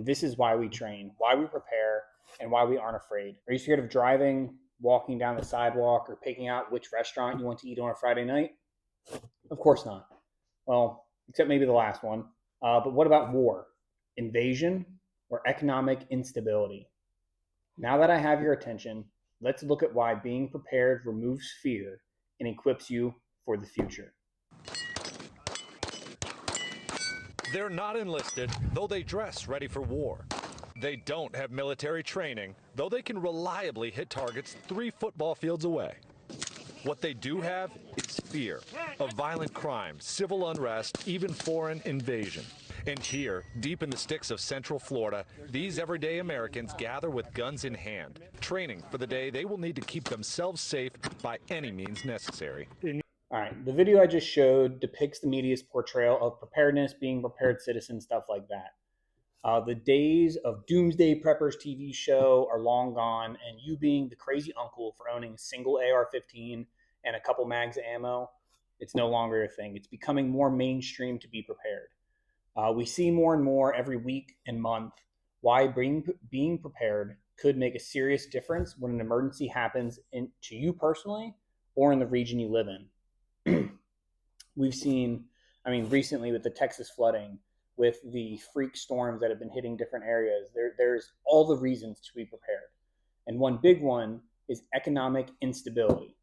And this is why we train, why we prepare, and why we aren't afraid. Are you scared of driving, walking down the sidewalk, or picking out which restaurant you want to eat on a Friday night? Of course not. Well, except maybe the last one. But what about war, invasion, or economic instability? Now that I have your attention, let's look at why being prepared removes fear and equips you for the future. They're not enlisted, though they dress ready for war. They don't have military training, though they can reliably hit targets 3 football fields away. What they do have is fear of violent crime, civil unrest, even foreign invasion. And here, deep in the sticks of Central Florida, these everyday Americans gather with guns in hand, training for the day they will need to keep themselves safe by any means necessary. All right, the video I just showed depicts the media's portrayal of preparedness, being prepared citizen, stuff like that. The days of Doomsday Preppers TV show are long gone, and you being the crazy uncle for owning a single AR-15 and a couple mags of ammo, it's no longer a thing. It's becoming more mainstream to be prepared. We see more and more every week and month why being prepared could make a serious difference when an emergency happens to you personally or in the region you live in. We've seen, recently with the Texas flooding, with the freak storms that have been hitting different areas, there's all the reasons to be prepared. And one big one is economic instability.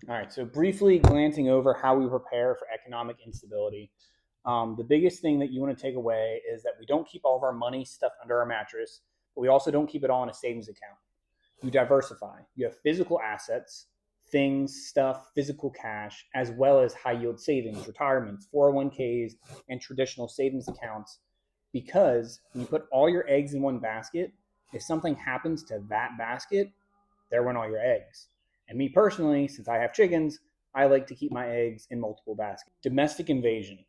All right, so briefly glancing over how we prepare for economic instability. The biggest thing that you want to take away is that we don't keep all of our money stuffed under our mattress, but we also don't keep it all in a savings account. You diversify. You have physical assets, things, stuff, physical cash, as well as high yield savings, retirements, 401ks, and traditional savings accounts. Because when you put all your eggs in one basket, if something happens to that basket, there went all your eggs. And me personally, since I have chickens, I like to keep my eggs in multiple baskets. Domestic invasion.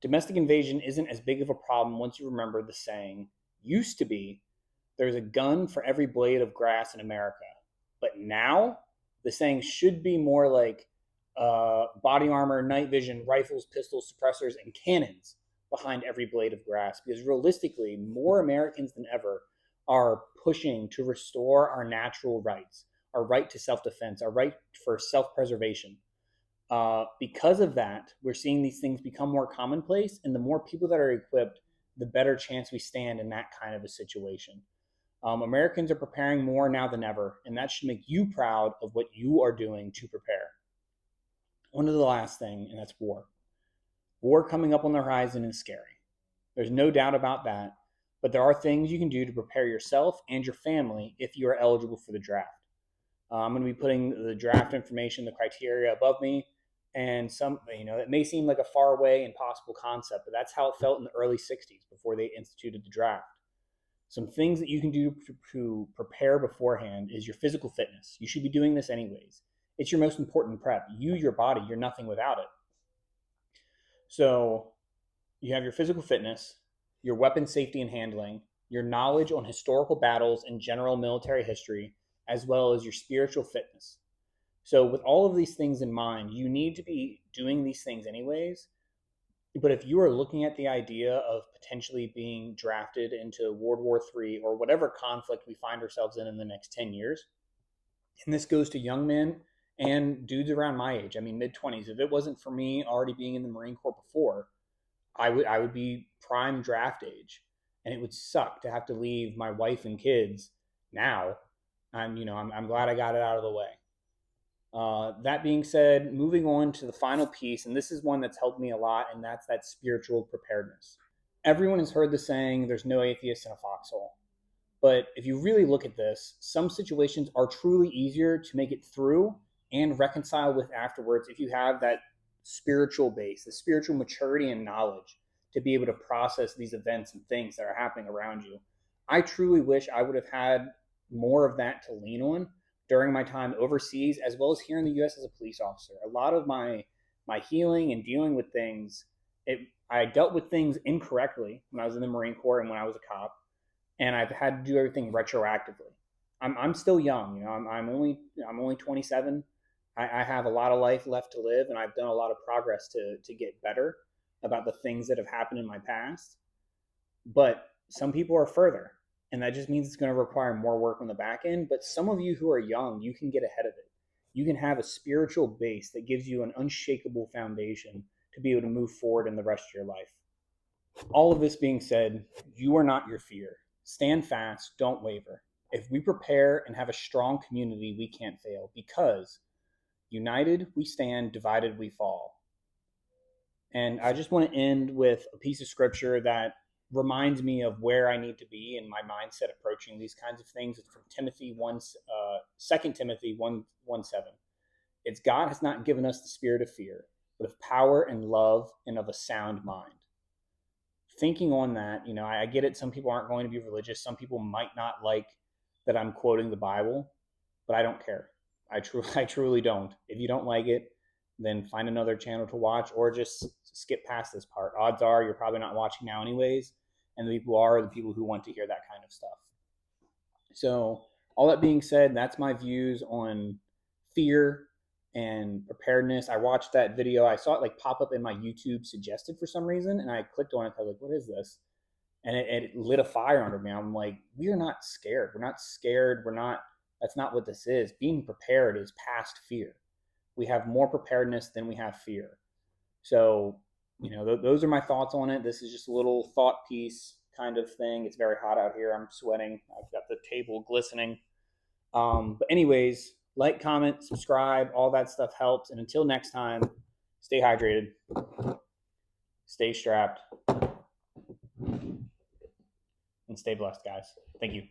Domestic invasion isn't as big of a problem once you remember the saying, used to be, there's a gun for every blade of grass in America. But now, the saying should be more like body armor, night vision, rifles, pistols, suppressors, and cannons behind every blade of grass. Because realistically, more Americans than ever are pushing to restore our natural rights, our right to self-defense, our right for self-preservation. Because of that, we're seeing these things become more commonplace, and the more people that are equipped, the better chance we stand in that kind of a situation. Americans are preparing more now than ever, and that should make you proud of what you are doing to prepare. One of the last thing, and that's war. War coming up on the horizon is scary. There's no doubt about that, but there are things you can do to prepare yourself and your family if you are eligible for the draft. I'm going to be putting the draft information, the criteria above me, and it may seem like a far away, impossible concept, but that's how it felt in the early 60s before they instituted the draft. Some things that you can do to prepare beforehand is your physical fitness. You should be doing this anyways. It's your most important prep. Your body, you're nothing without it. So you have your physical fitness, your weapon safety and handling, your knowledge on historical battles and general military history, as well as your spiritual fitness. So with all of these things in mind, you need to be doing these things anyways. But if you are looking at the idea of potentially being drafted into World War III or whatever conflict we find ourselves in the next 10 years, and this goes to young men and dudes around my age, mid-20s, if it wasn't for me already being in the Marine Corps before, I would be prime draft age. And it would suck to have to leave my wife and kids now. I'm glad I got it out of the way. That being said, moving on to the final piece, and this is one that's helped me a lot, and that's that spiritual preparedness. Everyone has heard the saying, there's no atheist in a foxhole. But if you really look at this, some situations are truly easier to make it through and reconcile with afterwards if you have that spiritual base, the spiritual maturity and knowledge to be able to process these events and things that are happening around you. I truly wish I would have had more of that to lean on during my time overseas, as well as here in the U.S. as a police officer. A lot of my healing and dealing with things, I dealt with things incorrectly when I was in the Marine Corps and when I was a cop, and I've had to do everything retroactively. I'm still young, I'm only 27. I have a lot of life left to live, and I've done a lot of progress to get better. about the things that have happened in my past, but some people are further. And that just means it's going to require more work on the back end. But some of you who are young, you can get ahead of it. You can have a spiritual base that gives you an unshakable foundation to be able to move forward in the rest of your life. All of this being said, you are not your fear. Stand fast, don't waver. If we prepare and have a strong community, we can't fail because united we stand, divided we fall. And I just want to end with a piece of scripture that reminds me of where I need to be in my mindset approaching these kinds of things. It's from Timothy 1, 2 Timothy 1:7. It's God has not given us the spirit of fear, but of power and love and of a sound mind. Thinking on that, I get it. Some people aren't going to be religious. Some people might not like that I'm quoting the Bible, but I don't care. I truly don't. If you don't like it, then find another channel to watch or just skip past this part. Odds are you're probably not watching now anyways, and the people are the people who want to hear that kind of stuff. So, all that being said, that's my views on fear and preparedness. I watched that video. I saw it like pop up in my YouTube suggested for some reason, and I clicked on it. I was like, "What is this?" And it lit a fire under me. I'm like, "We are not scared. We're not scared. We're not. That's not what this is. Being prepared is past fear. We have more preparedness than we have fear." So, those are my thoughts on it. This is just a little thought piece kind of thing. It's very hot out here. I'm sweating. I've got the table glistening. But anyways, like, comment, subscribe, all that stuff helps. And until next time, stay hydrated, stay strapped, and stay blessed, guys. Thank you.